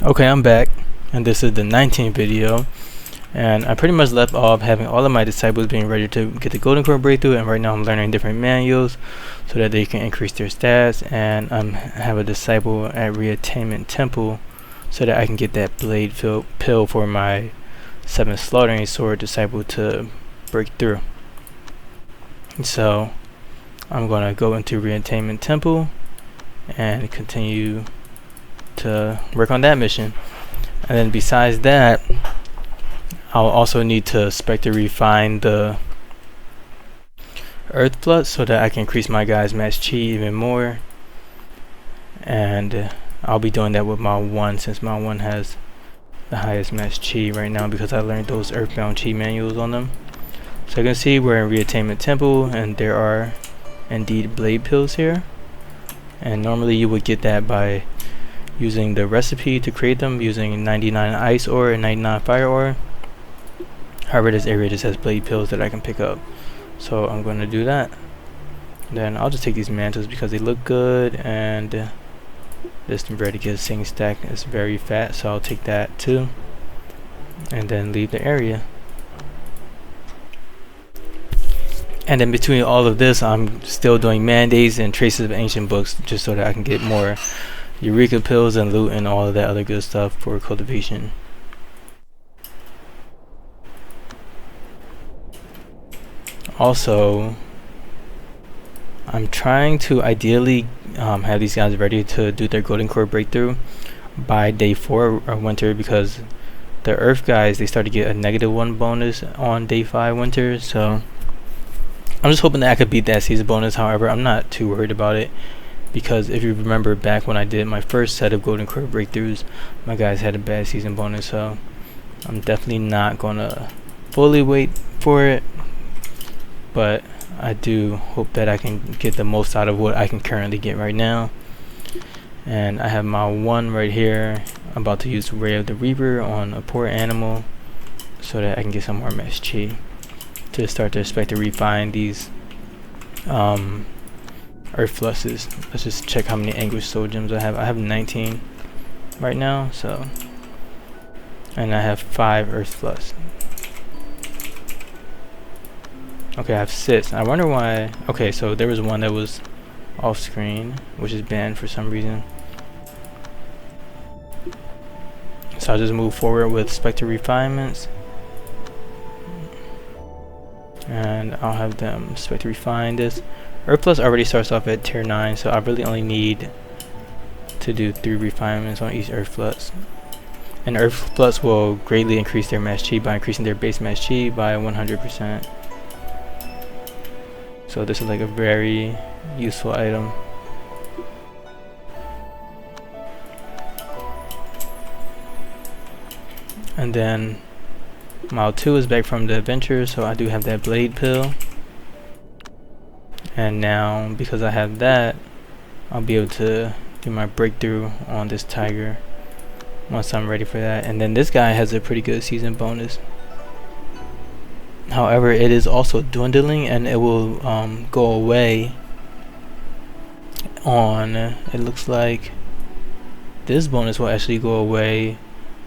Okay, I'm back, and this is the 19th video, and I pretty much left off having all of my disciples being ready to get the golden core breakthrough, and right now I'm learning different manuals so that they can increase their stats, and I have a disciple at Retainment Temple so that I can get that blade pill for my 7th slaughtering sword disciple to break through. So I'm going to go into Retainment Temple and continue to work on that mission. And then besides that, I'll also need to Specter refine the Earth Flux so that I can increase my guy's match chi even more. And I'll be doing that with my 1 since my 1 has the highest match chi right now because I learned those Earthbound chi manuals on them. So you can see we're in Retainment Temple and there are indeed blade pills here. And normally you would get that by using the recipe to create them using 99 ice ore and 99 fire ore. However, this area just has blade pills that I can pick up, so I'm going to do that. Then I'll just take these mantles because they look good, and this bread to get a sing stack is very fat, so I'll take that too, and then leave the area. And in between all of this, I'm still doing mandates and traces of ancient books just so that I can get more Eureka Pills and loot and all of that other good stuff for cultivation. Also, I'm trying to ideally have these guys ready to do their golden core breakthrough by day 4 of winter, because the earth guys, they start to get a -1 bonus on day 5 winter, so I'm just hoping that I could beat that season bonus. However, I'm not too worried about it, because if you remember back when I did my first set of golden core breakthroughs, my guys had a bad season bonus, so I'm definitely not gonna fully wait for it, but I do hope that I can get the most out of what I can currently get right now. And I have my 1 right here. I'm about to use Ray of the Reaper on a poor animal so that I can get some more match chi to start to expect to refine these Earth Fluxes. Let's just check how many Anguish Soul Gems I have. I have 19 right now, so, and I have 5 Earth Flux. Okay, I have 6. I wonder why. Okay, so there was one that was off screen, which is banned for some reason. So I'll just move forward with Specter refinements, and I'll have them Specter refine this. Earth Plus already starts off at tier 9, so I really only need to do 3 refinements on each Earth Flux. And Earth Flux will greatly increase their match chi by increasing their base match chi by 100%. So this is like a very useful item. And then Mile 2 is back from the adventure, so I do have that blade pill. And now, because I have that, I'll be able to do my breakthrough on this tiger once I'm ready for that. And then this guy has a pretty good season bonus. However, it is also dwindling, and it will go away on, it looks like this bonus will actually go away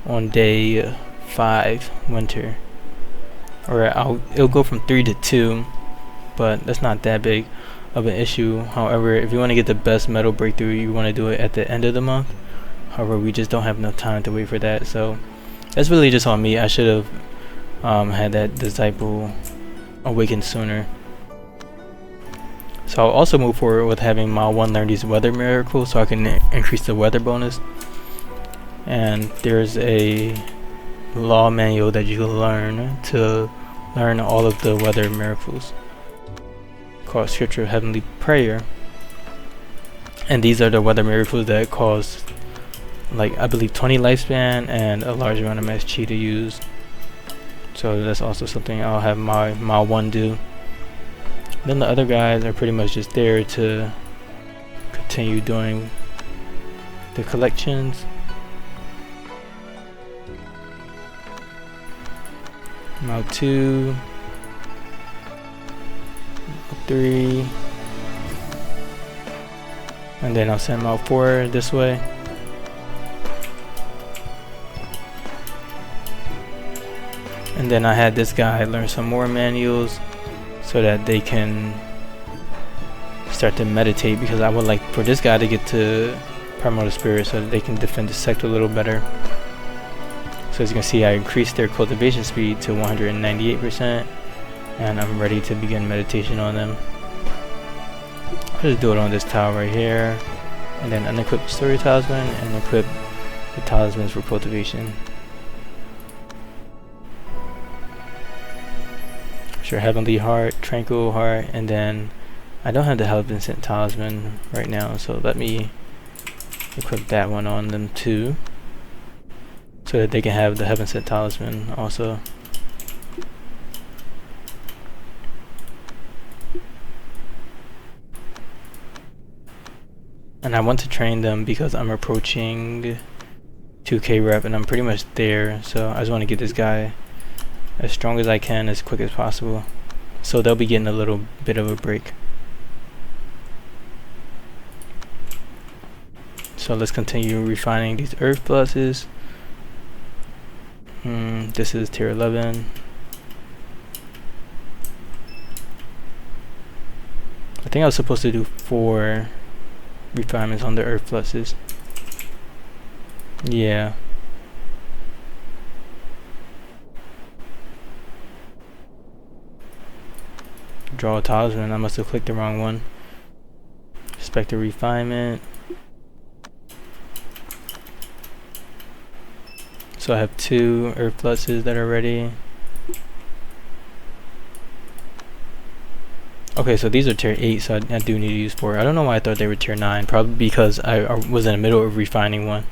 on day 5 winter. Or it'll go from 3 to 2, but that's not that big of an issue. However, if you want to get the best metal breakthrough, you want to do it at the end of the month. However, we just don't have enough time to wait for that, so that's really just on me. I should have had that disciple awaken sooner. So I'll also move forward with having Mile 1 learn these weather miracles so I can increase the weather bonus. And there's a law manual that you can learn to learn all of the weather miracles, called Scripture of Heavenly Prayer. And these are the weather miracles that cause, like, I believe 20 lifespan and a large amount of match chi to use. So that's also something I'll have my 1 do. Then the other guys are pretty much just there to continue doing the collections. Mile 2, 3, and then I'll send Mile 4 this way. And then I had this guy learn some more manuals so that they can start to meditate, because I would like for this guy to get to Primordial Spirit so that they can defend the sector a little better. So as you can see, I increased their cultivation speed to 198%, and I'm ready to begin meditation on them. I'll just do it on this tile right here, and then unequip story talisman and equip the talismans for cultivation. Sure, Heavenly Heart, Tranquil Heart, and then I don't have the Heaven Sent talisman right now, so let me equip that one on them too, so that they can have the Heaven Sent talisman also. And I want to train them because I'm approaching 2k rep and I'm pretty much there, so I just want to get this guy as strong as I can as quick as possible, so they'll be getting a little bit of a break. So let's continue refining these earth fluxes. This is tier 11. I think I was supposed to do 4 refinements on the earth fluxes. Yeah. Draw a talisman. I must have clicked the wrong one. Specter refinement. So I have 2 earth fluxes that are ready. Okay, so these are tier 8, so I do need to use 4. I don't know why I thought they were tier 9. Probably because I was in the middle of refining one.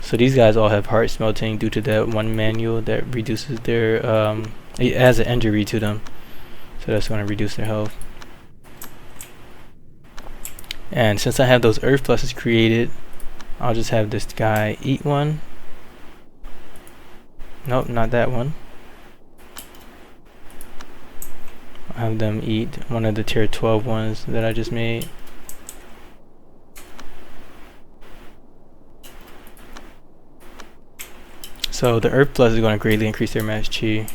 So these guys all have heart smelting due to that one manual that reduces their it adds an injury to them, so that's going to reduce their health. And since I have those earth fluxes created, I'll just have this guy eat one. Nope, not that one. I'll have them eat one of the tier 12 ones that I just made. So the earth plus is going to greatly increase their max chi.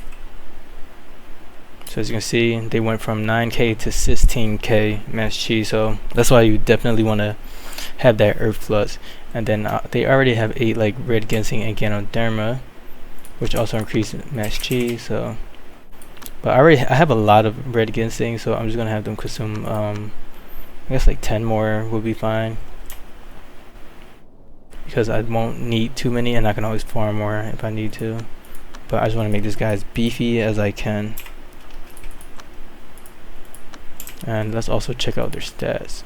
So as you can see, they went from 9k to 16k max chi, so that's why you definitely want to have that earth flux. And then they already have 8 like red ginseng and ganoderma, which also increase max chi. So, but I have a lot of red ginseng, so I'm just gonna have them consume. I guess like 10 more will be fine, because I won't need too many, and I can always farm more if I need to. But I just want to make this guy as beefy as I can. And let's also check out their stats.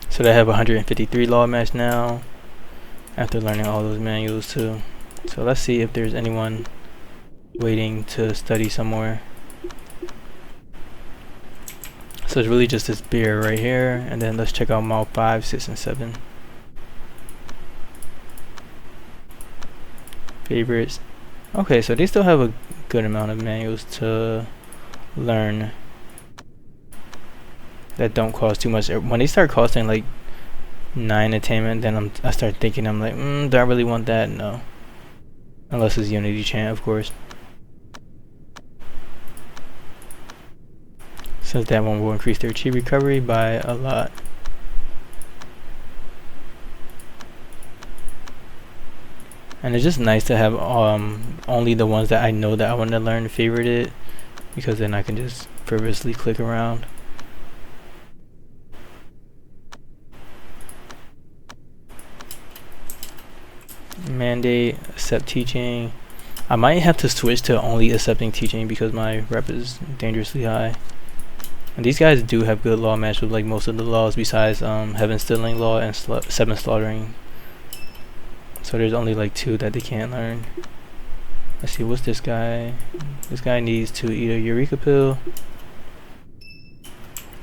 So they have 153 law match now, after learning all those manuals too. So let's see if there's anyone waiting to study somewhere. So it's really just this beer right here, and then let's check out Mal 5, 6, and 7. Favorites. Okay, so they still have a good amount of manuals to learn that don't cost too much. When they start costing like 9 attainment, then I start thinking, I'm like, do I really want that? No. Unless it's Unity Chant, of course. Since that one will increase their chi recovery by a lot. And it's just nice to have only the ones that I know that I want to learn favorited, because then I can just frivolously click around. Mandate, accept teaching. I might have to switch to only accepting teaching because my rep is dangerously high. And these guys do have good law match with like most of the laws besides Heaven Stealing Law and 7 Slaughtering. So there's only like 2 that they can't learn. Let's see, what's this guy? This guy needs to eat a Eureka Pill.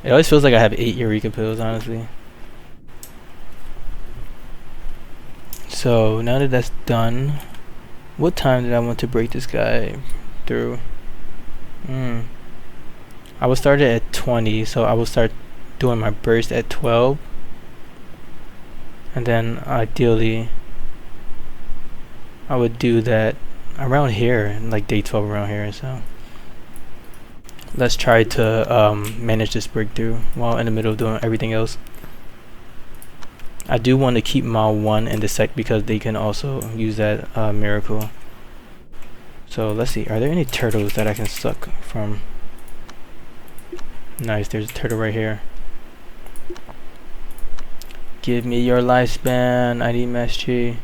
It always feels like I have 8 Eureka Pills, honestly. So now that that's done, what time did I want to break this guy through? I will start it at 20, so I will start doing my burst at 12. And then ideally I would do that around here, like day 12 around here. So let's try to manage this breakthrough while in the middle of doing everything else. I do want to keep Mao 1 in the sec because they can also use that miracle. So let's see, are there any turtles that I can suck from? Nice, there's a turtle right here. Give me your lifespan, I need Mass Chi.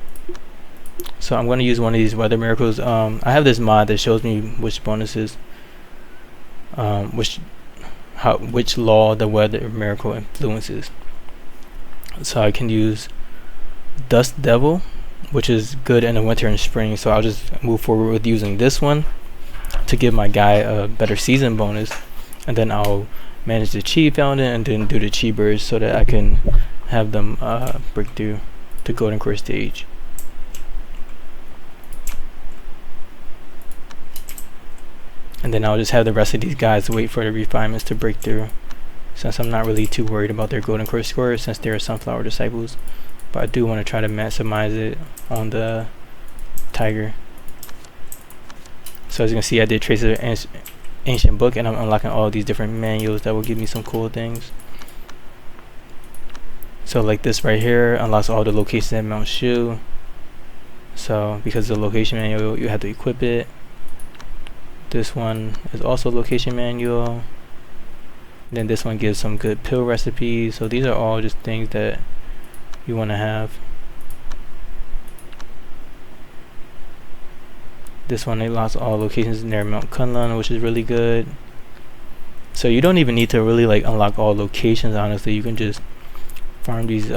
So I'm going to use one of these weather miracles. I have this mod that shows me which bonuses, which law the weather miracle influences. So I can use Dust Devil, which is good in the winter and spring. So I'll just move forward with using this one to give my guy a better season bonus, and then I'll manage the Chi Fountain and then do the Chi Birds so that I can have them break through the Golden Core stage. And then I'll just have the rest of these guys wait for the refinements to break through, since I'm not really too worried about their Golden Core score since they're Sunflower Disciples. But I do want to try to maximize it on the Tiger. So as you can see, I did Traces of Ancient Book, and I'm unlocking all these different manuals that will give me some cool things. So like this right here unlocks all the locations at Mount Shu. So because of the location manual, you have to equip it. This one is also location manual. Then this one gives some good pill recipes. So these are all just things that you want to have. This one unlocks all locations near Mount Kunlun, which is really good. So you don't even need to really like unlock all locations, honestly. You can just farm these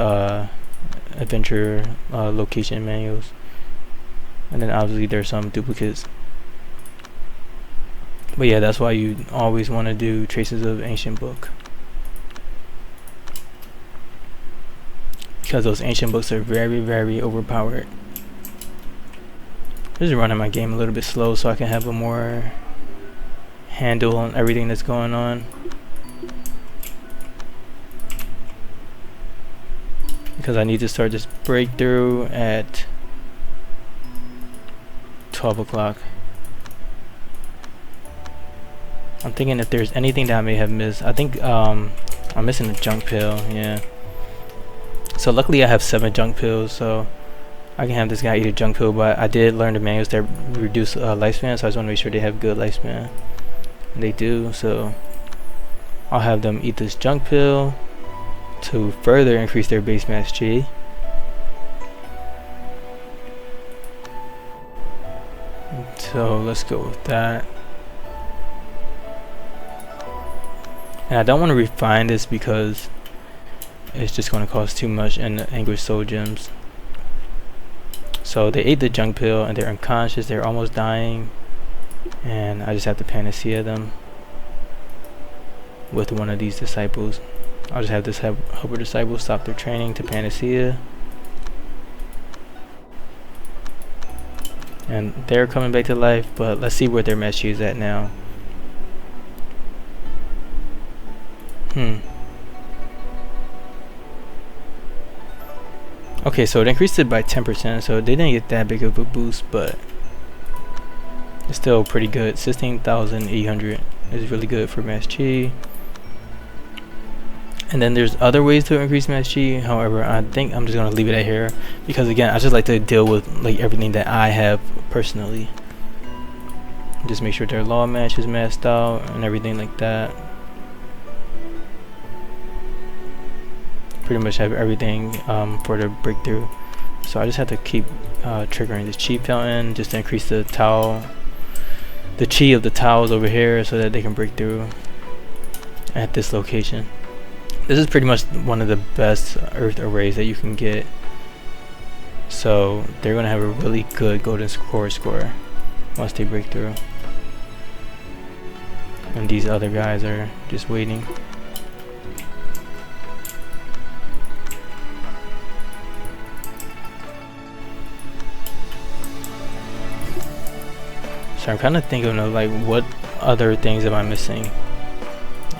adventure location manuals, and then obviously there's some duplicates. But yeah, that's why you always want to do Traces of Ancient Book, because those ancient books are very, very overpowered. Just running my game a little bit slow so I can have a more handle on everything that's going on. Because I need to start this breakthrough at 12 o'clock. I'm thinking if there's anything that I may have missed. I think I'm missing a junk pill, yeah. So luckily I have 7 junk pills, so I can have this guy eat a junk pill, but I did learn the manuals that reduce lifespan, so I just want to make sure they have good lifespan. And they do, so I'll have them eat this junk pill to further increase their base Mass Chi. So let's go with that. And I don't want to refine this because it's just going to cost too much in the Anguished Soul Gems. So they ate the junk pill and they're unconscious, they're almost dying, and I just have to panacea them with one of these disciples. I'll just have this helper disciple stop their training to panacea, and they're coming back to life. But let's see where their Mass Chi is at now. Okay, so it increased it by 10%, so they didn't get that big of a boost, but it's still pretty good. 16,800 is really good for Mass Chi. And then there's other ways to increase Mass Chi. However, I think I'm just gonna leave it at here because again, I just like to deal with like everything that I have personally. Just make sure their law match is maxed out and everything like that. Pretty much have everything for the breakthrough. So I just have to keep triggering this Chi Fountain just to increase the towel, the Chi of the towels over here, so that they can break through at this location. This is pretty much one of the best earth arrays that you can get. So they're gonna have a really good golden core score once they break through. And these other guys are just waiting. So I'm kind of thinking of like what other things am I missing?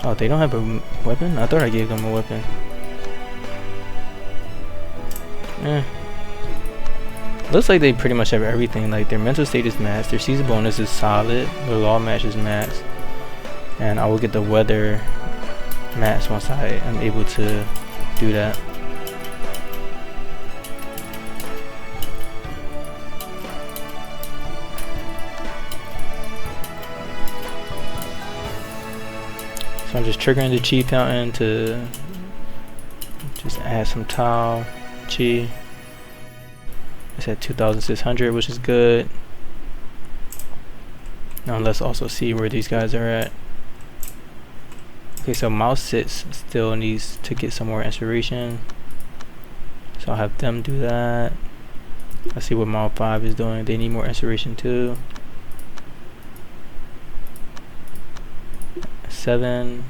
Oh, they don't have a weapon? I thought I gave them a weapon. Looks like they pretty much have everything. Like their mental state is max, their season bonus is solid, their law match is max, and I will get the weather max once I am able to do that. So I'm just triggering the Qi fountain to just add some Tau Qi. It's at 2,600, which is good. Now let's also see where these guys are at. Okay, so Mouse 6 still needs to get some more inspiration, so I'll have them do that. Let's see what Mouse 5 is doing. They need more inspiration too. 7.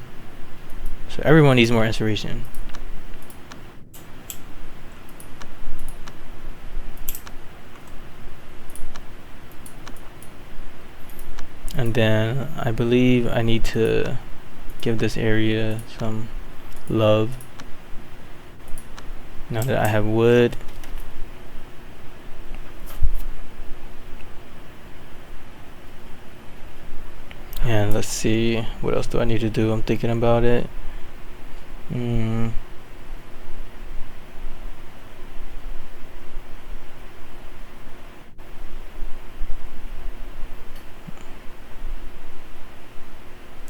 So everyone needs more inspiration. And then I believe I need to give this area some love now that I have wood. And let's see, what else do I need to do? I'm thinking about it.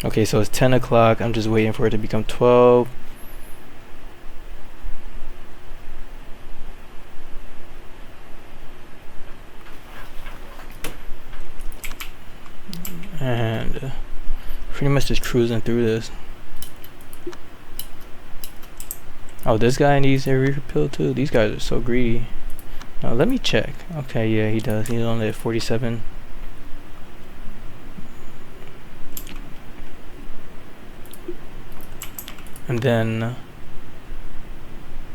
Okay, so it's 10 o'clock. I'm just waiting for it to become 12. And pretty much just cruising through this. Oh, this guy needs a Eureka Pill too. These guys are so greedy. Now let me check. Okay, yeah, he does. He's only at 47. And then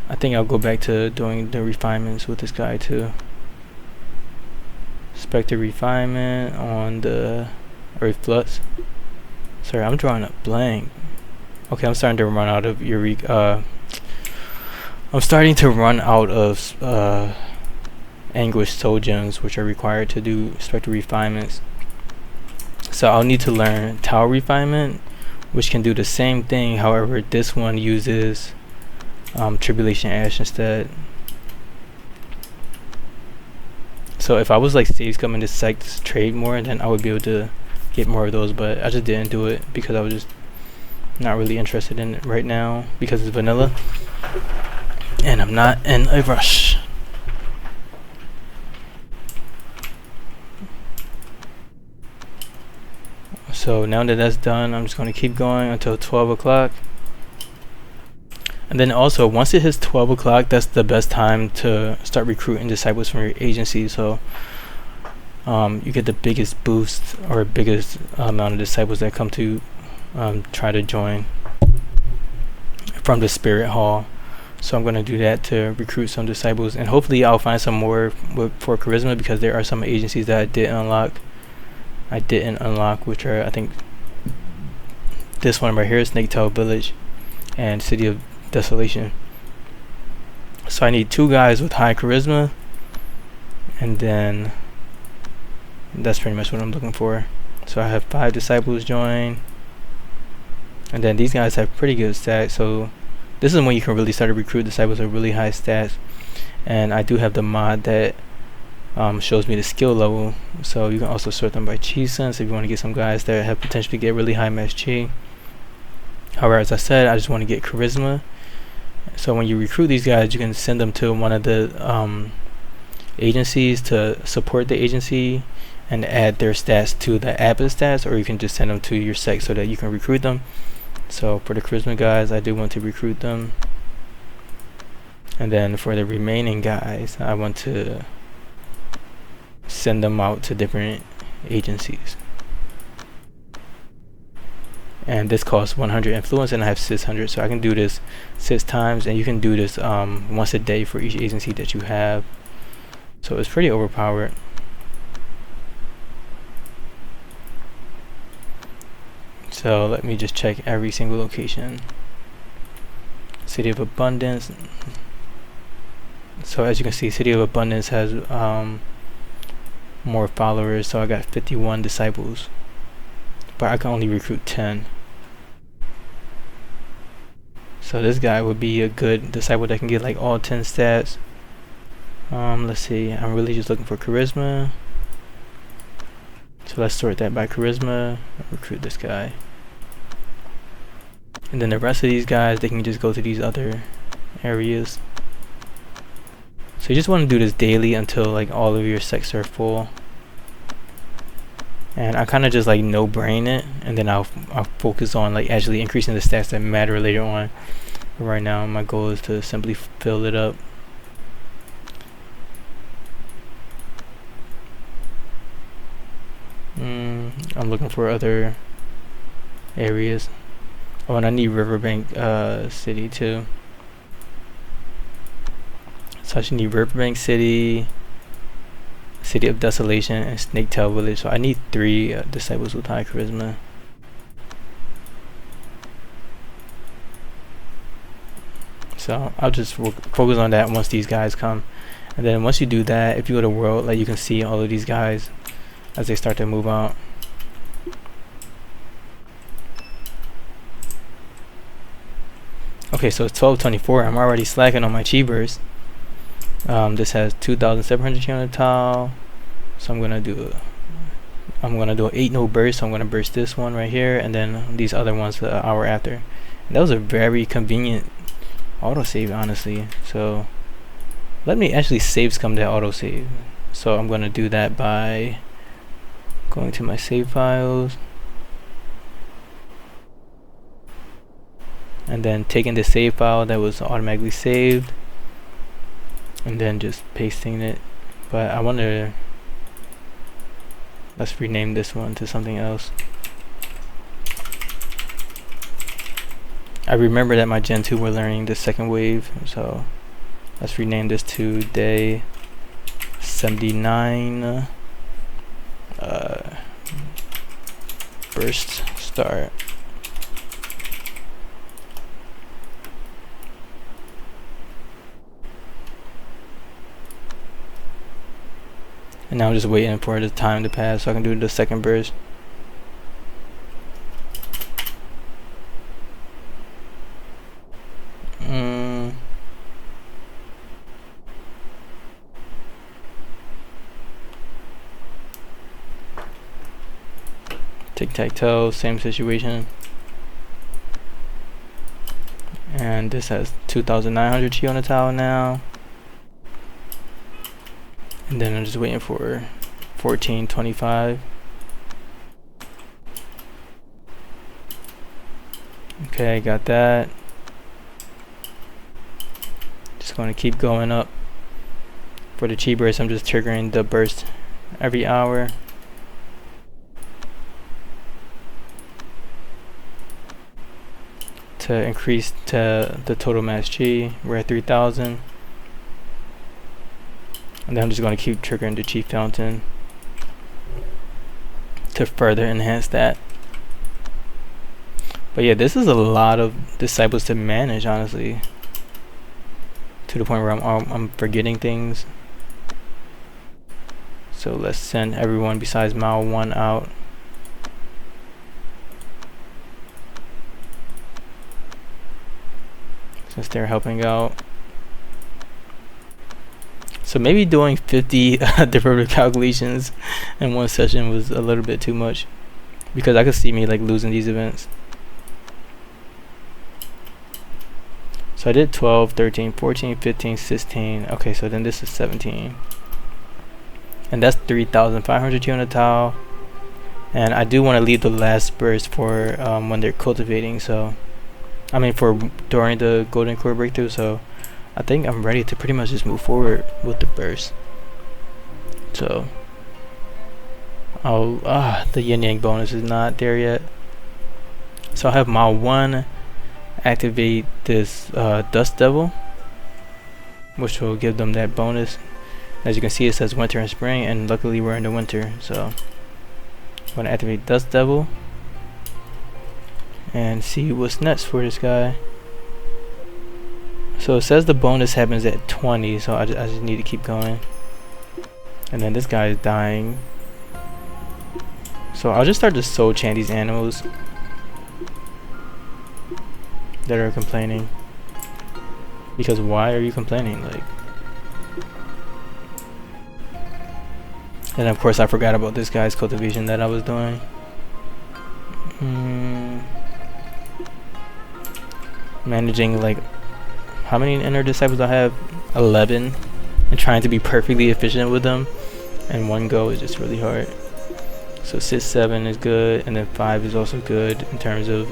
I think I'll go back to doing the refinements with this guy too. Specter refinement on the Flux. Sorry, I'm drawing a blank. Okay, I'm starting to run out of Eureka. I'm starting to run out of anguished soul gems, which are required to do Specter refinements. So I'll need to learn Tau refinement, which can do the same thing. However, this one uses Tribulation Ash instead. So if I was like savescum in this site to trade more, then I would be able to get more of those, but I just didn't do it because I was just not really interested in it right now because it's vanilla and I'm not in a rush. So now that that's done, I'm just going to keep going until 12 o'clock. And then also, once it hits 12 o'clock, that's the best time to start recruiting disciples from your agency. So you get the biggest boost or biggest amount of disciples that come to try to join from the Spirit Hall. So I'm going to do that to recruit some disciples. And hopefully I'll find some more for charisma, because there are some agencies that I didn't unlock, which are, I think, this one right here, Snaketail Village and City of Desolation. So I need 2 guys with high charisma, and then that's pretty much what I'm looking for. So I have 5 disciples join, and then these guys have pretty good stats. So this is when you can really start to recruit disciples with really high stats. And I do have the mod that shows me the skill level, so you can also sort them by Qi sense if you want to get some guys that have potential to get really high mass Qi. However, as I said, I just want to get charisma. So when you recruit these guys, you can send them to one of the agencies to support the agency and add their stats to the Abbots stats, or you can just send them to your sect so that you can recruit them. So for the charisma guys, I do want to recruit them, and then for the remaining guys, I want to send them out to different agencies. And this costs 100 influence, and I have 600, so I can do this 6 times, and you can do this once a day for each agency that you have. So it's pretty overpowered. So let me just check every single location. City of Abundance. So as you can see, City of Abundance has more followers, so I got 51 disciples, but I can only recruit 10. So this guy would be a good disciple that can get like all 10 stats. Let's see, I'm really just looking for charisma, so let's sort that by charisma. Recruit this guy, and then the rest of these guys, they can just go to these other areas. So you just want to do this daily until like all of your sects are full. And I kind of just like no brain it, and then I'll focus on like actually increasing the stats that matter later on. But right now my goal is to simply fill it up. I'm looking for other areas. Oh, and I need Riverbank City too. So I should need Riverbank City, City of Desolation, and Snaketail Village. So I need 3 disciples with high charisma. So I'll just focus on that once these guys come. And then once you do that, if you go to world, like you can see all of these guys as they start to move out. Okay, so it's 12:24. I'm already slacking on my chi burst. This has 2,700 chi on the tile, so I'm gonna do an 8 node burst. So I'm gonna burst this one right here, and then these other ones the hour after. And that was a very convenient autosave, honestly. So let me actually savescum that autosave. So I'm gonna do that by going to my save files, and then taking the save file that was automatically saved, and then just pasting it. But I wonder, let's rename this one to something else. I remember that my Gen 2 were learning the second wave, so let's rename this to day 79 burst start. And now I'm just waiting for the time to pass so I can do the second burst. Tic-tac-toe, same situation. And this has 2,900 chi on the tile now. And then I'm just waiting for 1425. Okay, got that. Just going to keep going up. For the chi burst, I'm just triggering the burst every hour. To increase to the total mass chi, we're at 3,000. And then I'm just going to keep triggering the chi fountain to further enhance that. But yeah, this is a lot of disciples to manage, honestly, to the point where I'm forgetting things. So let's send everyone besides Mao 1 out. Since they're helping out. So maybe doing 50 derivative calculations in one session was a little bit too much, because I could see me like losing these events. So I did 12, 13, 14, 15, 16. Okay, so then this is 17. And that's 3,500 chi on the tile. And I do want to leave the last burst for when they're cultivating. So, I mean for during the golden core breakthrough. So I think I'm ready to pretty much just move forward with the burst. So the yin yang bonus is not there yet. So I have my 1 activate this Dust Devil, which will give them that bonus. As you can see, it says winter and spring, and luckily we're in the winter. So I'm gonna activate Dust Devil and see what's next for this guy. So it says the bonus happens at 20, so I just need to keep going. And then this guy is dying. So I'll just start to soul chant these animals that are complaining. Because why are you complaining? Like, and of course I forgot about this guy's cultivation that I was doing. Managing, like, how many inner disciples I have? 11. And trying to be perfectly efficient with them in one go is just really hard. So 6, 7 is good, and then 5 is also good in terms of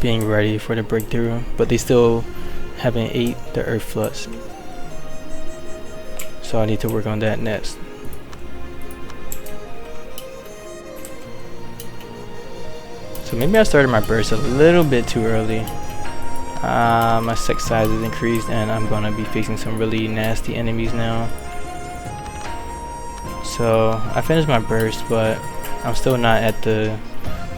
being ready for the breakthrough. But they still haven't ate the earth flux, so I need to work on that next. So maybe I started my burst a little bit too early. My sect size is increased, and I'm gonna be facing some really nasty enemies now. So I finished my burst, but I'm still not at the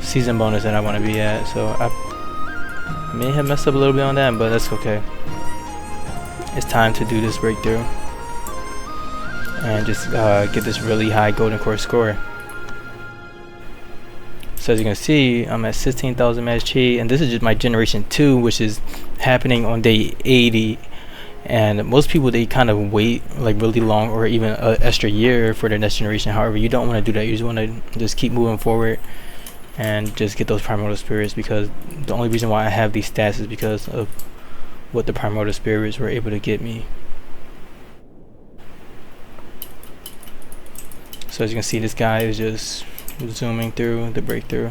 season bonus that I want to be at. So I may have messed up a little bit on that, but that's okay. It's time to do this breakthrough and just get this really high golden core score. So as you can see, I'm at 16,000 match chi, and this is just my generation 2, which is happening on day 80. And most people, they kind of wait like really long, or even an extra year for their next generation. However, you don't want to do that. You just want to just keep moving forward and just get those primordial spirits, because the only reason why I have these stats is because of what the primordial spirits were able to get me. So as you can see, this guy is just zooming through the breakthrough.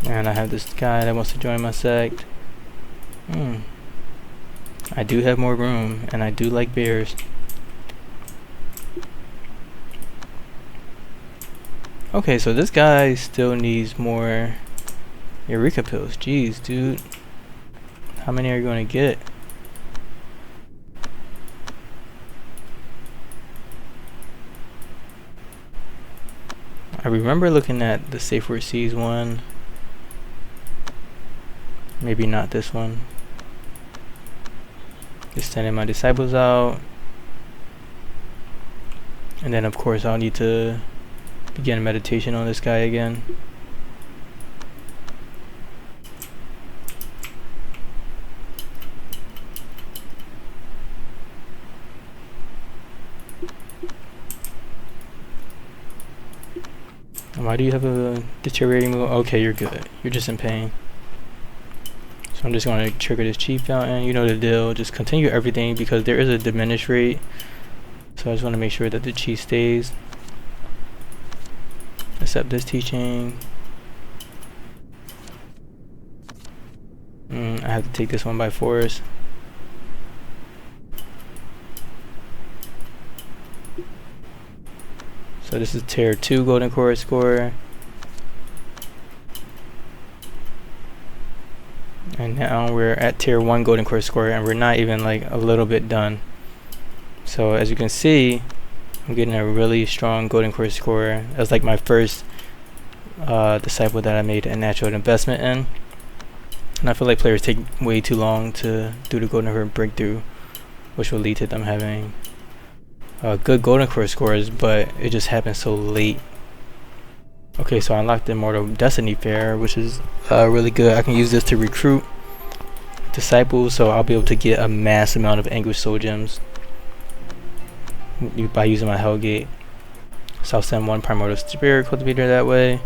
And I have this guy that wants to join my sect. I do have more room, and I do like bears. Okay, so this guy still needs more Eureka Pills. Jeez, dude. How many are you going to get? I remember looking at the Safe Word Seas one. Maybe not this one. Just sending my disciples out. And then of course I'll need to begin meditation on this guy again. Why do you have a deteriorating move? Okay, you're good. You're just in pain. So I'm just going to trigger this chi fountain. You know the deal. Just continue everything, because there is a diminished rate. So I just want to make sure that the chi stays. Accept this teaching. I have to take this one by force. So this is tier 2 golden core score. And now we're at tier 1 golden core score, and we're not even like a little bit done. So as you can see, I'm getting a really strong golden core score. That's like my first disciple that I made a natural investment in. And I feel like players take way too long to do the golden core breakthrough, which will lead to them having good golden core scores, but it just happens so late. Okay, so I unlocked the Immortal Destiny Fair, which is really good. I can use this to recruit disciples, so I'll be able to get a mass amount of Anguish Soul Gems by using my Hellgate. So I'll send one Primordial Spirit cultivator that way,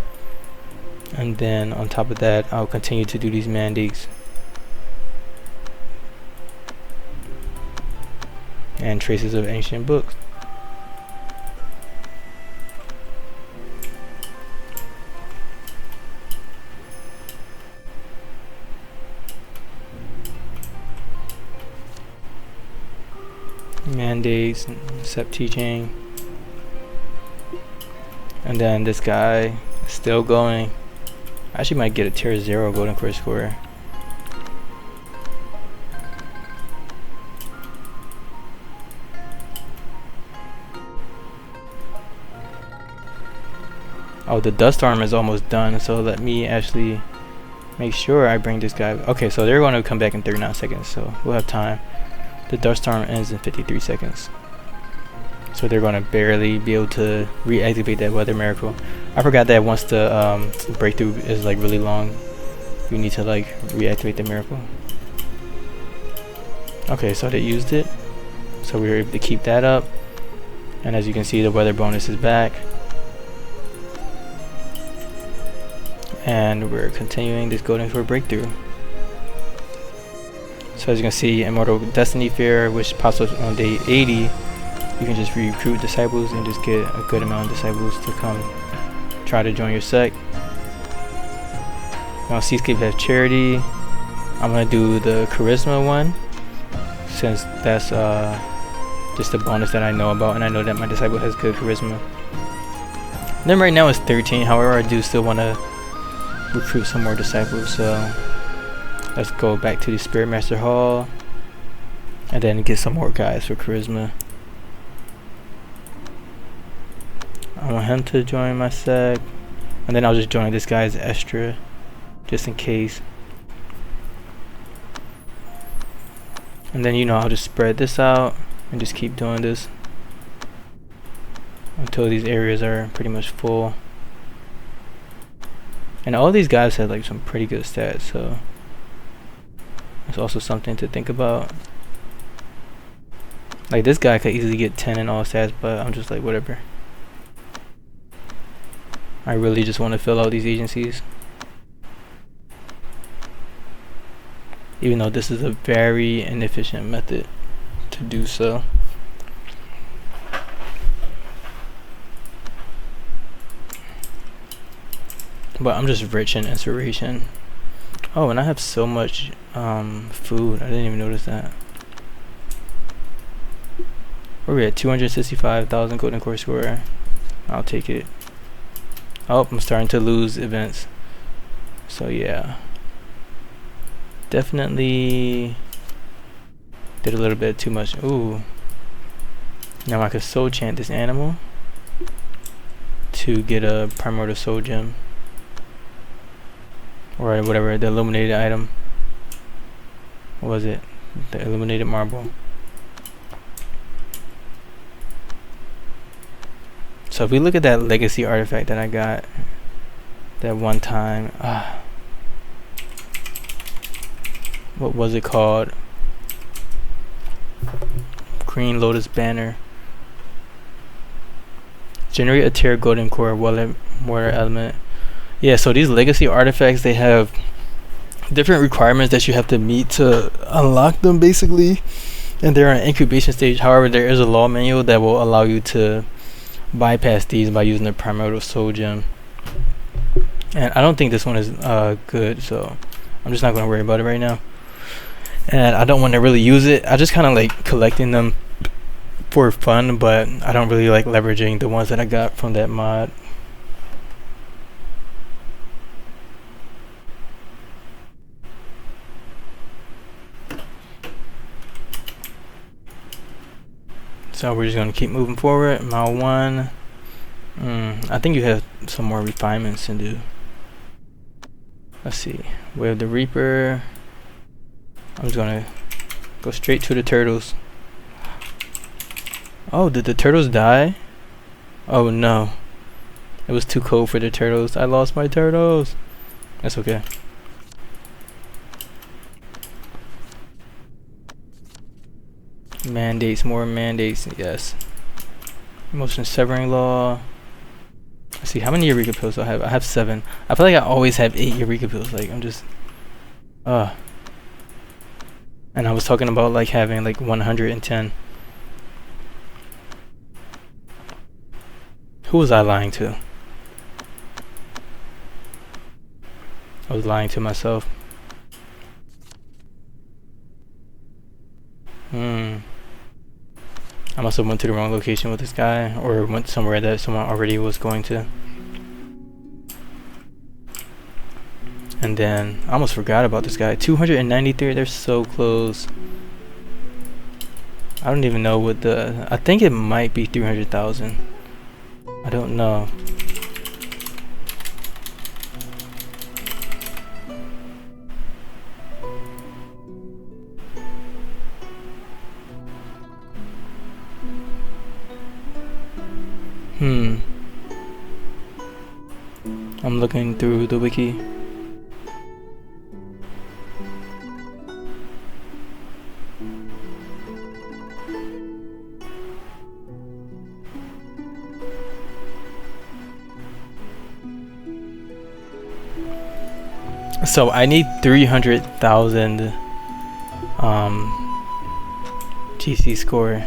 and then on top of that, I'll continue to do these mandates and traces of ancient books. Mandates, accept teaching, and then this guy is still going. I actually might get a tier 0 golden core score. Oh, the dust storm is almost done, so let me actually make sure I bring this guy. Okay, so they're going to come back in 39 seconds, so we'll have time. The dust storm ends in 53 seconds. So they're going to barely be able to reactivate that weather miracle. I forgot that once the breakthrough is like really long, you need to like reactivate the miracle. Okay, so they used it. So we were able to keep that up. And as you can see, the weather bonus is back. And we're continuing this golden core breakthrough. So as you can see, Immortal Destiny Fair, which pops up on day 80, you can just recruit disciples and just get a good amount of disciples to come try to join your sect. Now Seascape has Charity. I'm gonna do the Charisma one, since that's just a bonus that I know about, and I know that my disciple has good Charisma. Then right now it's 13, however I do still want to recruit some more disciples, so let's go back to the Spirit Master Hall and then get some more guys for Charisma. I want him to join my sect, and then I'll just join this guy as extra just in case. And then, you know, I'll just spread this out and just keep doing this until these areas are pretty much full. And all these guys have like some pretty good stats, so it's also something to think about. Like this guy could easily get 10 in all stats, but I'm just like, whatever. I really just want to fill out these agencies. Even though this is a very inefficient method to do so. But I'm just rich in inspiration. Oh, and I have so much food. I didn't even notice that. Where are we at? 265,000 golden core score. I'll take it. Oh, I'm starting to lose events. So yeah. Definitely did a little bit too much. Ooh. Now I could soul chant this animal to get a Primordial Soul Gem. Or whatever, the illuminated item. What was it? The illuminated marble. So if we look at that legacy artifact that I got that one time, what was it called? Green Lotus Banner. Generate a tier golden core water element. Yeah, so these legacy artifacts, they have different requirements that you have to meet to unlock them basically, and they're in an incubation stage. However, there is a law manual that will allow you to bypass these by using the Primordial Soul Gem. And I don't think this one is good, so I'm just not going to worry about it right now. And I don't want to really use it. I just kind of like collecting them for fun, but I don't really like leveraging the ones that I got from that mod. So we're just going to keep moving forward. Mile 1. I think you have some more refinements to do. Let's see. We have the Reaper. I'm just going to go straight to the turtles. Oh, did the turtles die? Oh no. It was too cold for the turtles. I lost my turtles. That's okay. Mandates, more mandates, yes. Emotion severing law. Let's see, how many Eureka Pills do I have? I have 7. I feel like I always have 8 Eureka Pills. Like, I'm just... And I was talking about, like, having, like, 110. Who was I lying to? I was lying to myself. I must have went to the wrong location with this guy, or went somewhere that someone already was going to. And then I almost forgot about this guy. 293, they're so close. I don't even know what the... I think it might be 300,000. I don't know. I'm looking through the wiki. So I need 300,000 GC score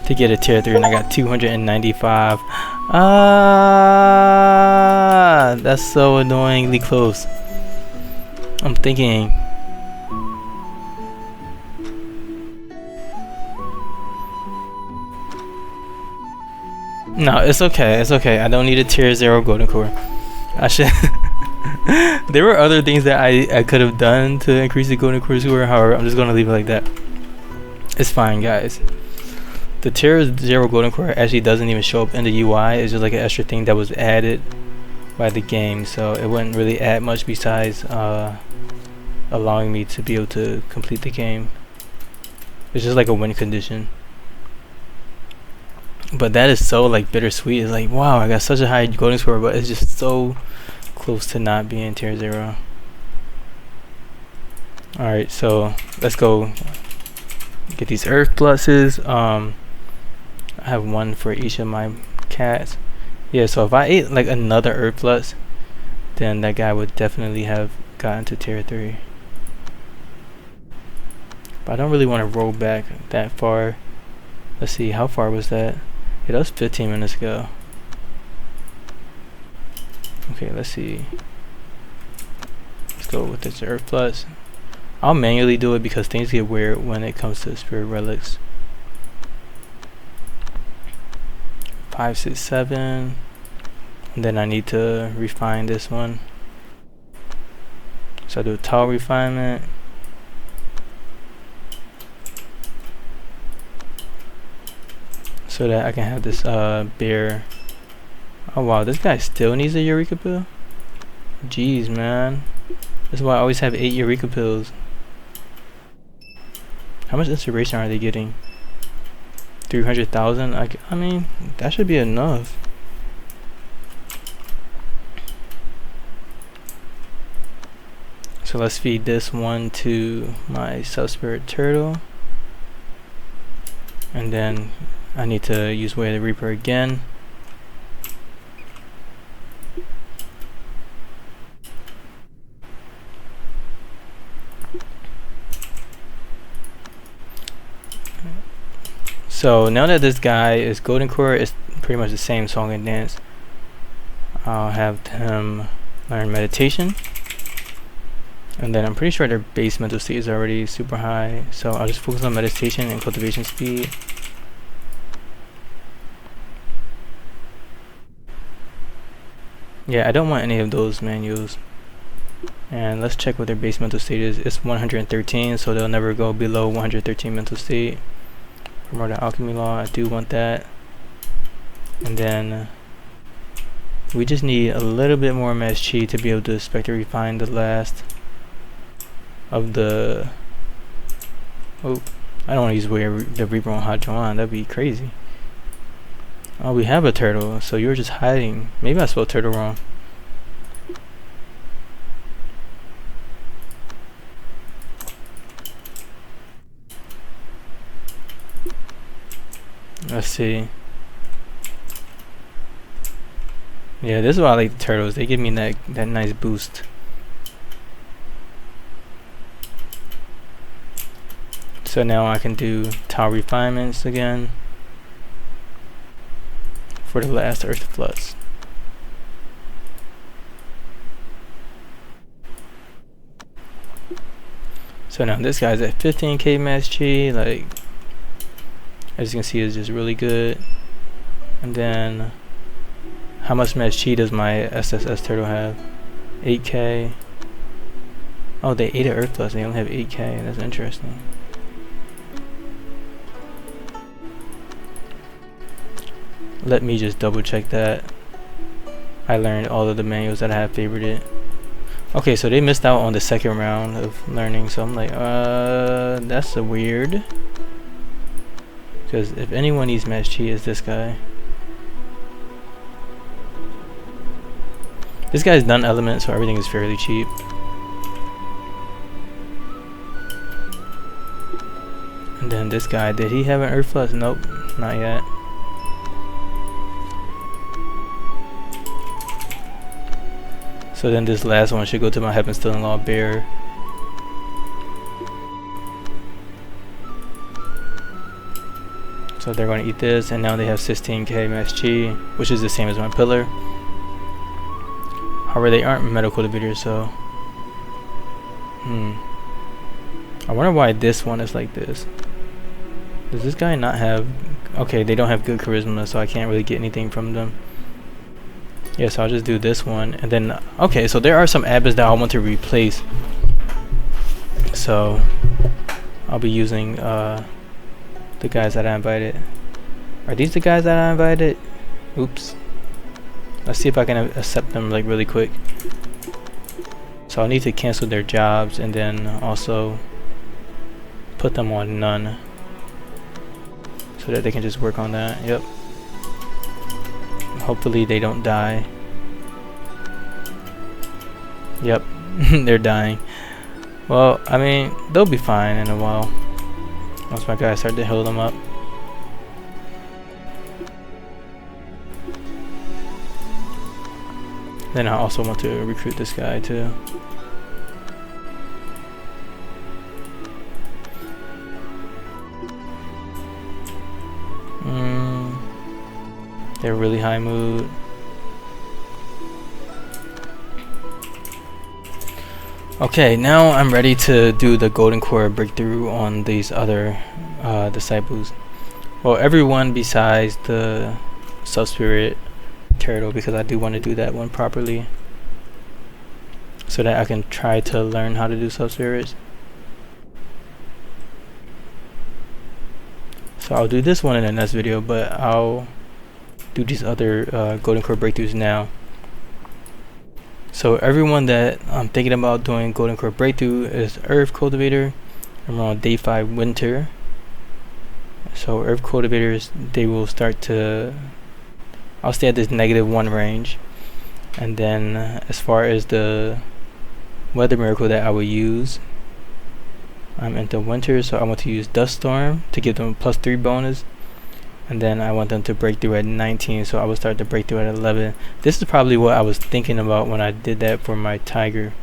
to get a tier 3, and I got 295. That's so annoyingly close. I'm thinking no, it's okay, it's okay. I don't need a tier 0 golden core. I should there were other things that I could have done to increase the golden core score. However, I'm just gonna leave it like that. It's fine, guys. The tier 0 golden core actually doesn't even show up in the UI. It's just like an extra thing that was added by the game, so it wouldn't really add much besides allowing me to be able to complete the game. It's just like a win condition. But that is so like bittersweet. It's like, wow, I got such a high golden score, but it's just so close to not being tier 0. Alright, so let's go get these earth pluses. I have one for each of my cats. Yeah, so if I ate like another earth plus, then that guy would definitely have gotten to tier 3. But I don't really want to roll back that far. Let's see, how far was that? Yeah, that was 15 minutes ago. Okay, let's see. Let's go with this earth plus. I'll manually do it because things get weird when it comes to spirit relics. 5, 6, 7. And then I need to refine this one. So I do a tall refinement. So that I can have this bear. Oh wow, this guy still needs a Eureka Pill? Jeez, man. That's why I always have 8 Eureka Pills. How much inspiration are they getting? 300,000? I mean, that should be enough. So let's feed this one to my sub-spirit turtle. And then I need to use Way of the Reaper again. So now that this guy is golden core, it's pretty much the same song and dance. I'll have him learn meditation. And then I'm pretty sure their base mental state is already super high. So I'll just focus on meditation and cultivation speed. Yeah, I don't want any of those manuals. And let's check what their base mental state is. It's 113, so they'll never go below 113 mental state. Primordial alchemy law, I do want that. And then we just need a little bit more mass chi to be able to Specter refine the last of the. Oh, I don't want to use the Reaper on Hot Joan, that'd be crazy. Oh, we have a turtle, so you're just hiding. Maybe I spelled turtle wrong. Let's see. Yeah, this is why I like the turtles. They give me that nice boost. So now I can do tile refinements again for the last earth flux. So now this guy's at 15k mass chi, like as you can see is just really good. And then how much mass chi does my SSS turtle have? 8k. Oh, they ate an earth plus, they only have 8k, that's interesting. Let me just double check that. I learned all of the manuals that I have favorited. Okay, so they missed out on the second round of learning, so I'm like, that's a weird. Because if anyone needs mass chi, it's this guy. This guy's done element, so everything is fairly cheap. And then this guy, did he have an Earth Flux? Nope, not yet. So then this last one should go to my Heaven Still in Law bear. So they're going to eat this, and now they have 16k max chi, which is the same as my pillar. However, they aren't metal cultivators, so I wonder why this one is like this. Does this guy not have... Okay, they don't have good charisma, so I can't really get anything from them. Yeah, so I'll just do this one, and then... Okay, so there are some Abbots that I want to replace. So I'll be using the guys that I invited. Are these the guys that I invited? Oops. Let's see if I can accept them like really quick. So I'll need to cancel their jobs and then also put them on none so that they can just work on that. Yep. Hopefully they don't die. Yep. They're dying. Well, I mean, they'll be fine in a while once my guys start to heal them up. Then I also want to recruit this guy too. They're really high mood. Okay, now I'm ready to do the golden core breakthrough on these other disciples. Well, everyone besides the sub-spirit turtle, because I do want to do that one properly so that I can try to learn how to do sub-spirits. So I'll do this one in the next video, but I'll do these other golden core breakthroughs now. So everyone that I'm thinking about doing golden core breakthrough is Earth Cultivator. I'm on day 5 winter. So Earth Cultivators, they will start to... I'll stay at this -1 range. And then as far as the weather miracle that I will use, I'm into winter, so I want to use Dust Storm to give them a +3 bonus. And then I want them to break through at 19, so I will start to break through at 11. This is probably what I was thinking about when I did that for my tiger.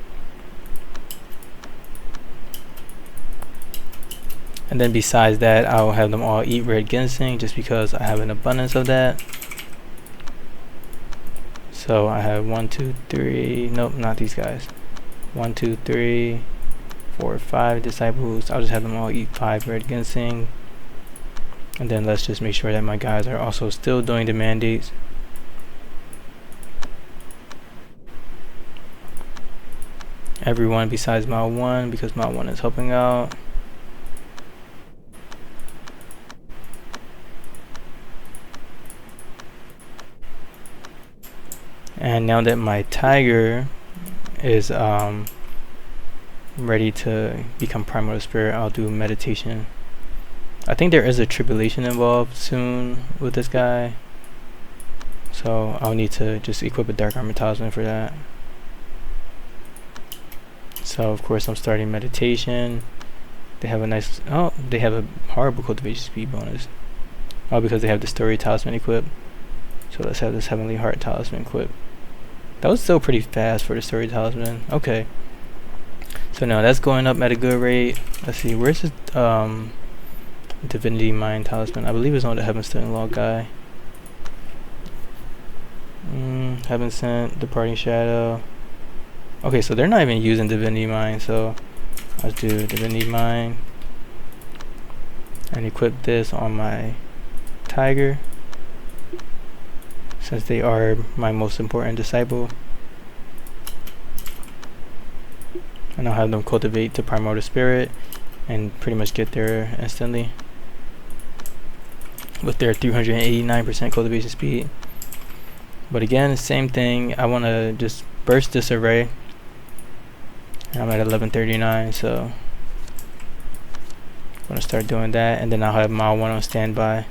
And then besides that, I'll have them all eat red ginseng just because I have an abundance of that. So I have 1, 2, 3, nope, not these guys. 1, 2, 3, 4, 5 disciples. I'll just have them all eat 5 red ginseng. And then let's just make sure that my guys are also still doing the mandates. Everyone besides Mile 1, because Mile 1 is helping out. And now that my tiger is ready to become Primordial Spirit, I'll do meditation. I think there is a Tribulation involved soon with this guy, so I'll need to just equip a Dark Armor Talisman for that. So of course I'm starting meditation. They have a nice... Oh, they have a horrible cultivation speed bonus. Oh, because they have the Story Talisman equipped. So let's have this Heavenly Heart Talisman equipped. That was still pretty fast for the Story Talisman. Okay. So now that's going up at a good rate. Let's see, where's this Divinity Mind Talisman? I believe it's on the Heaven Still in Law guy. Heaven Sent, Departing Shadow. Okay, so they're not even using Divinity Mind, so I'll do Divinity Mind and equip this on my tiger, since they are my most important disciple. And I'll have them cultivate to Primordial Spirit and pretty much get there instantly with their 389% cultivation speed. But again, same thing, I want to just burst this array. And I'm at 1139, so I'm gonna start doing that, and then I'll have Mile 1 on standby.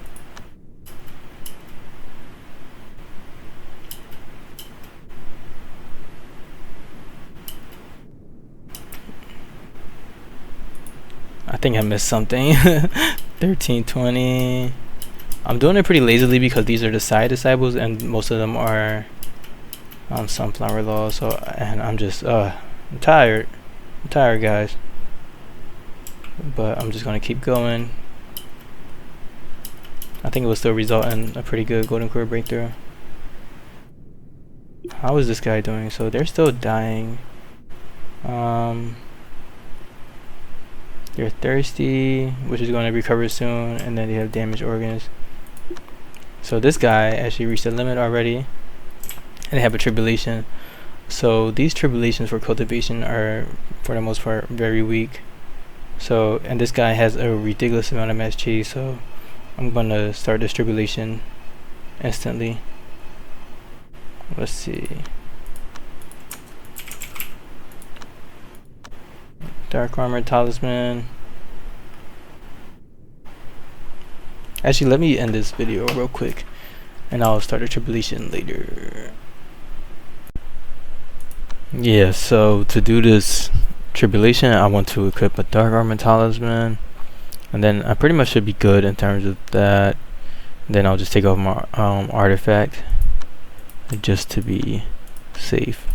I think I missed something. 1320. I'm doing it pretty lazily because these are the side disciples and most of them are sunflower law. So, and I'm just I'm tired. I'm tired, guys. But I'm just gonna keep going. I think it will still result in a pretty good golden core breakthrough. How is this guy doing? So they're still dying. They're thirsty, which is going to recover soon, and then they have damaged organs. So this guy actually reached the limit already, and they have a tribulation. So these tribulations for cultivation are, for the most part, very weak. So, and this guy has a ridiculous amount of mass chi, so I'm gonna start this tribulation instantly. Let's see. Dark armor talisman. Actually, let me end this video real quick and I'll start a tribulation later. Yeah, so to do this tribulation, I want to equip a dark armor talisman, and then I pretty much should be good in terms of that. Then I'll just take off my artifact just to be safe.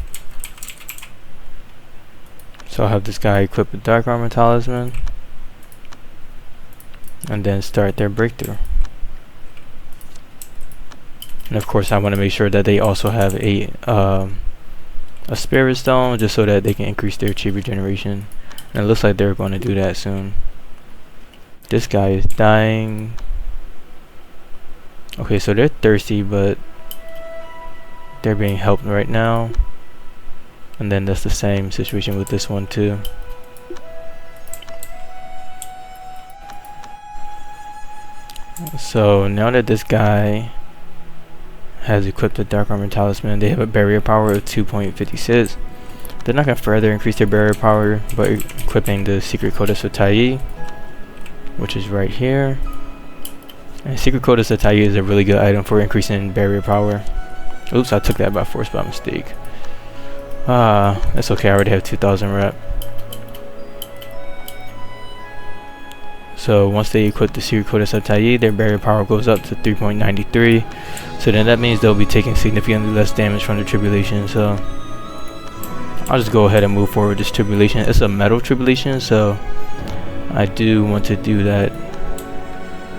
So I'll have this guy equip a dark armor talisman and then start their breakthrough. And of course I want to make sure that they also have a spirit stone, just so that they can increase their chi regeneration. And it looks like they're going to do that soon. This guy is dying. Okay, so they're thirsty, but they're being helped right now. And then that's the same situation with this one too. So now that this guy has equipped the dark armor talisman, they have a barrier power of 2.56. They're not going to further increase their barrier power by equipping the secret codex of Tai, which is right here. And secret codex of Tai is a really good item for increasing barrier power. Oops, I took that by force by mistake. That's okay, I already have 2000 rep. So once they equip the secret codex of Tai, their barrier power goes up to 3.93. So then that means they'll be taking significantly less damage from the tribulation. So I'll just go ahead and move forward with this tribulation. It's a metal tribulation, so I do want to do that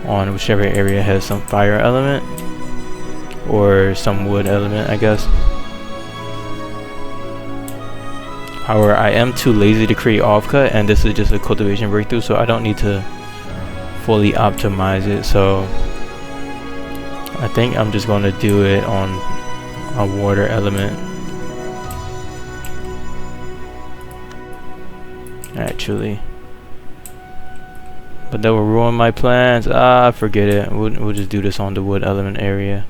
on whichever area has some fire element or some wood element, I guess. However, I am too lazy to create offcut, and this is just a cultivation breakthrough, so I don't need to fully optimize it. So I think I'm just going to do it on a water element. Actually, but that will ruin my plans. Forget it. We'll just do this on the wood element area.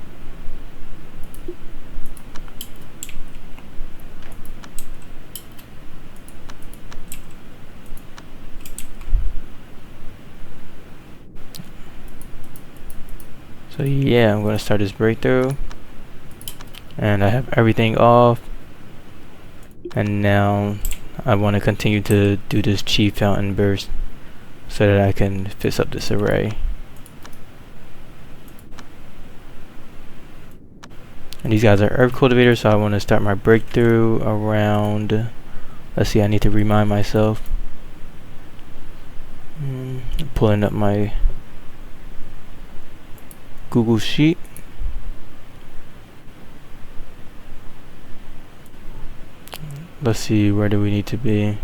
So yeah, I'm gonna start this breakthrough, and I have everything off, and now I want to continue to do this chi fountain burst so that I can fix up this array. And these guys are earth cultivators, so I want to start my breakthrough around, let's see, I need to remind myself. Pulling up my Google Sheet. Let's see, where do we need to be?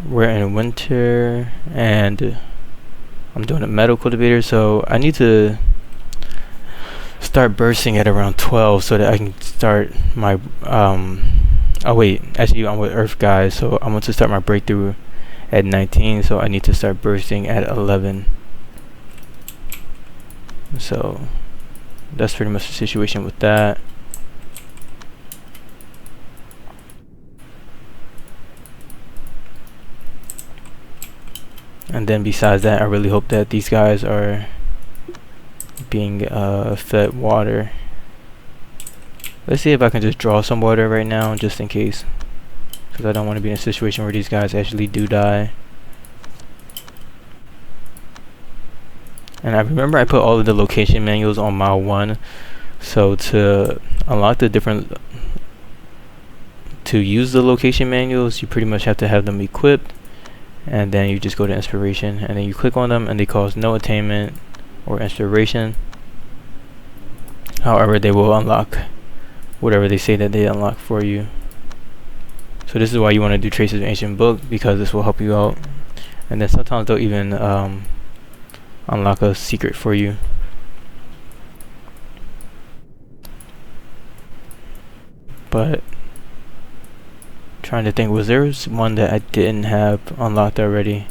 We're in winter, and I'm doing a metal cultivator, so I need to start bursting at around 12 so that I can start my oh wait, actually I'm with earth guys, so I want to start my breakthrough at 19, so I need to start bursting at 11. So that's pretty much the situation with that. And then besides that, I really hope that these guys are being fed water. Let's see if I can just draw some water right now, just in case, because I don't want to be in a situation where these guys actually do die. And I remember I put all of the location manuals on mile 1, so to unlock the different, to use the location manuals, you pretty much have to have them equipped, and then you just go to inspiration, and then you click on them, and they cause no attainment or inspiration. However, they will unlock whatever they say that they unlock for you. So this is why you want to do Traces of Ancient Book, because this will help you out. And then sometimes they'll even unlock a secret for you. But trying to think, was there one that I didn't have unlocked already?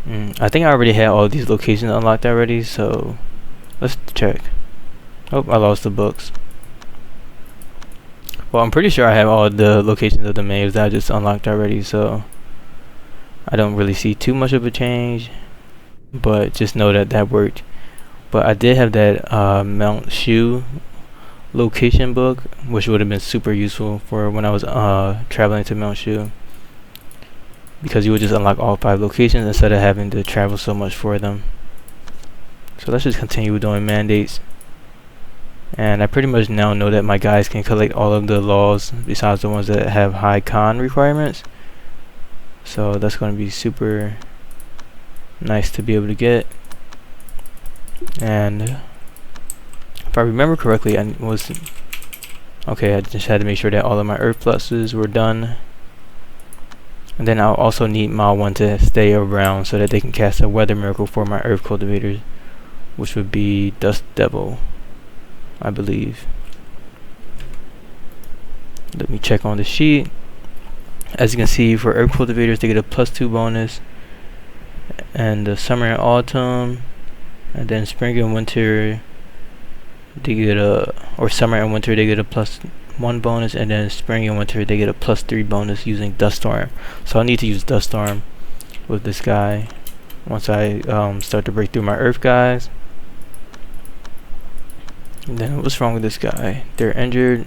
I think I already had all these locations unlocked already, so let's check. Oh, I lost the books. Well, I'm pretty sure I have all the locations of the maves that I just unlocked already, so I don't really see too much of a change, but just know that that worked. But I did have that Mount Shu location book, which would have been super useful for when I was traveling to Mount Shu, because you would just unlock all 5 locations instead of having to travel so much for them. So let's just continue doing mandates. And I pretty much now know that my guys can collect all of the laws besides the ones that have high con requirements. So that's going to be super nice to be able to get. And if I remember correctly, I just had to make sure that all of my earth fluxes were done. And then I'll also need Mile 1 to stay around so that they can cast a weather miracle for my earth cultivators, which would be Dust Devil, I believe. Let me check on the sheet. As you can see, for earth cultivators, they get a +2 bonus, and the summer and autumn, and then spring and winter, they get summer and winter they get a +1 bonus, and then spring and winter they get a +3 bonus using Dust Storm. So I need to use Dust Storm with this guy once I start to break through my earth guys. And then what's wrong with this guy? They're injured,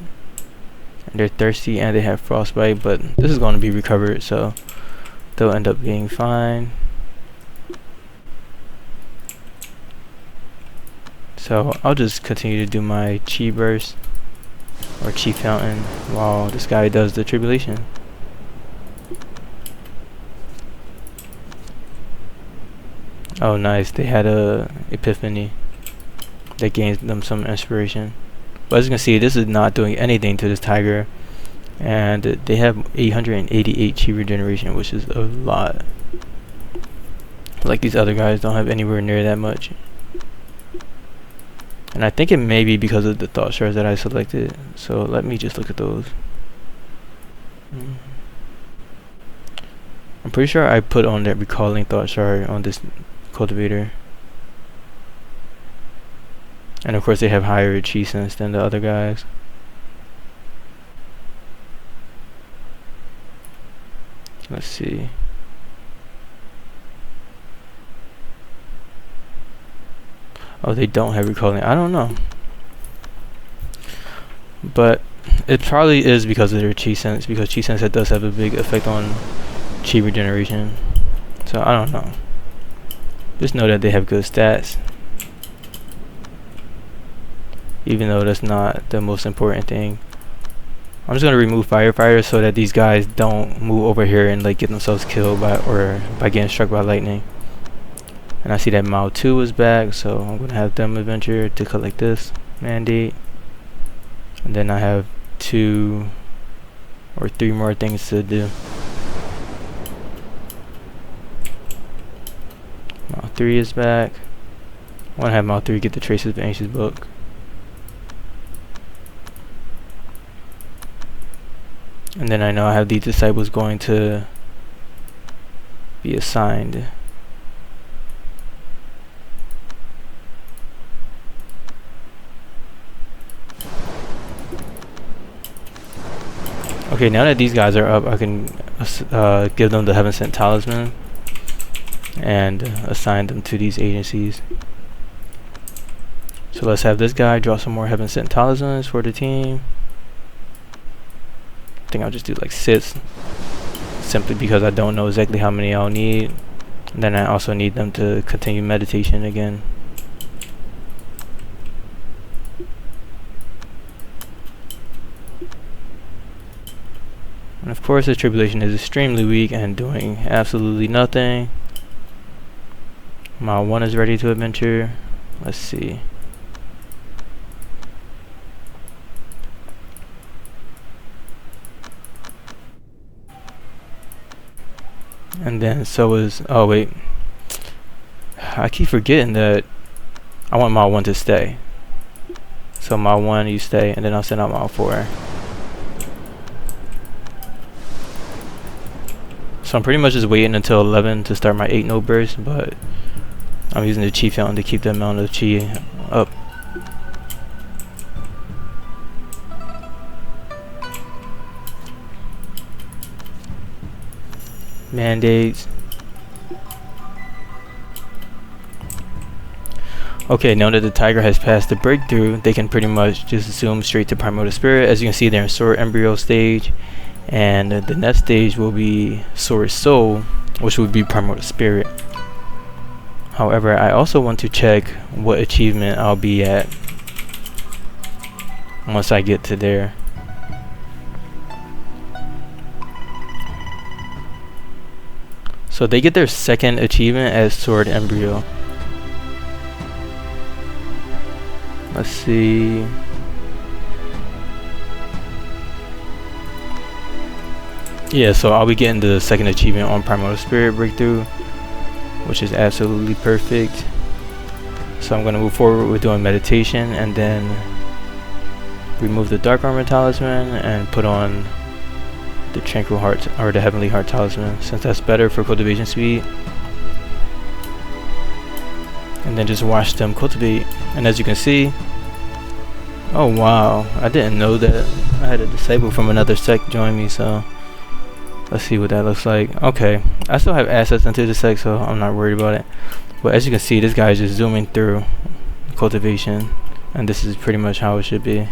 and they're thirsty, and they have frostbite, but this is going to be recovered, so they'll end up being fine. So I'll just continue to do my Qi burst or Qi fountain while this guy does the Tribulation. Oh nice, they had a epiphany that gains them some inspiration. But as you can see, this is not doing anything to this tiger, and they have 888 Qi regeneration, which is a lot. Like these other guys don't have anywhere near that much. And I think it may be because of the thought shards that I selected. So let me just look at those. I'm pretty sure I put on that recalling thought shard on this cultivator. And of course they have higher Qi sense than the other guys. Let's see. Oh, they don't have recalling. I don't know. But it probably is because of their Qi sense, because Qi sense does have a big effect on Qi regeneration. So I don't know. Just know that they have good stats, even though that's not the most important thing. I'm just gonna remove firefighter so that these guys don't move over here and like get themselves killed by getting struck by lightning. And I see that Mile 2 is back, so I'm gonna have them adventure to collect this mandate. And then I have 2 or 3 more things to do. Mile 3 is back. I wanna have Mile 3 get the Traces of Ancient book. And then I know I have these disciples going to be assigned. Okay, now that these guys are up, I can give them the Heaven Sent Talisman and assign them to these agencies. So let's have this guy draw some more heaven sent talismans for the team. I think I'll just do like 6, simply because I don't know exactly how many I'll need. And then I also need them to continue meditation again. And of course the Tribulation is extremely weak and doing absolutely nothing. My 1 is ready to adventure. Let's see. And then so is, oh wait, I keep forgetting that I want my 1 to stay. So my 1, you stay, and then I'll send out my 4. So I'm pretty much just waiting until 11 to start my 8 node burst, but I'm using the Qi fountain to keep the amount of Qi up. Mandates. Okay, now that the tiger has passed the breakthrough, they can pretty much just zoom straight to Primordial Spirit. As you can see, they're in Sword Embryo stage, and the next stage will be Sword Soul, which would be Primordial Spirit. However, I also want to check what achievement I'll be at once I get to there. So they get their 2nd achievement as Sword Embryo. Let's see. Yeah, so I'll be getting the 2nd achievement on Primordial Spirit breakthrough, which is absolutely perfect. So I'm going to move forward with doing meditation, and then remove the Dark Armor Talisman and put on the Tranquil Heart or the Heavenly Heart Talisman, since that's better for cultivation speed. And then just watch them cultivate. And as you can see, oh wow, I didn't know that I had a disciple from another sect join me, so let's see what that looks like. Okay, I still have access into the sect, so I'm not worried about it. But as you can see, this guy is just zooming through cultivation, and this is pretty much how it should be.